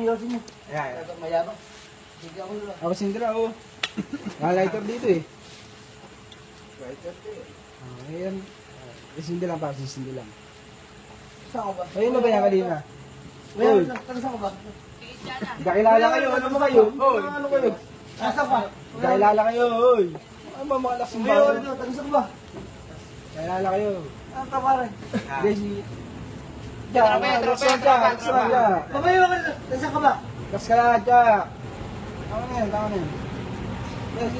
yosin mo. Ayan. Mayabang. Sige ako nila. Ako sindra, oh. Naka-lighter dito eh. Lighter to eh. Ayan. Sindi lang pa, sindi lang. Saan ka ba? Ayun na ba yan kanina? Meron na. Saan ka ba? Kakilala kayo, ano ba kayo? Ano kayo? Saan ka? Kakilala kayo, oy. Ano ba mga laksong ba? Meron na. Saan ka ba? Kakilala kayo. Saan ka pare? Desi. Diyan, Roxanne ka, Roxanne ka. Pabayo ka na. Saan ka ba? Kas ka lahat, Jack. Tama na yan, tama na yan.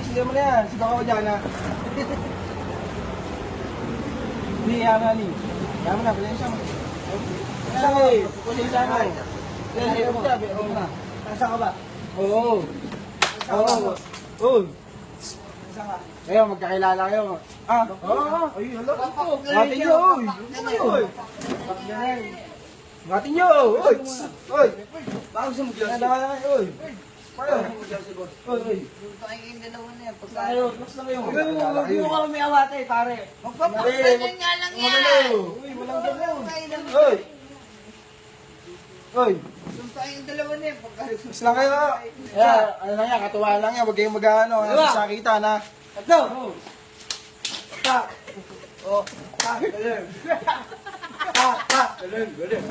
Sige mo na yan, sigaw ako dyan, ha. Hindi, yaman ni. Yaman na, pasensya mo. Pasensya mo eh, pasensya mo. Pasensya mo. Oo na. Saan ka ba? Oo. Oo. Oo. Saan ka? Ngayon, magkakilala kayo. Ah, oo. Ay, hala. Ngati nyo, oy. Oy. Ngati nyo, oy. Oy. Bakit gusto mo dyan? Nalala kayo, oy. Bakit mo dyan si boss? Oy, oy. Pakinggan dalawa na yan. Tayo, mas na kayo. Huwag mo kami awate, pare. Magpapakita nga lang yan. Uy, walang ganun. Oy. Oy. Yung tayong dalawa na yan. Mas lang kayo. Kaya, ano lang yan, katuwaan lang yan. Huwag kayong mag-ano. Ano sa kita na. Tatlo! Tak! Oh, tak! Galing! Tak! Tak! Galing! Galing!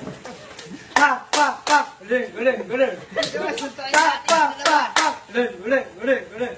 Tak! Tak! Tak! Galing! Galing! Galing! Tak! Tak! Tak! Tak! Galing! Galing! Galing! Galing!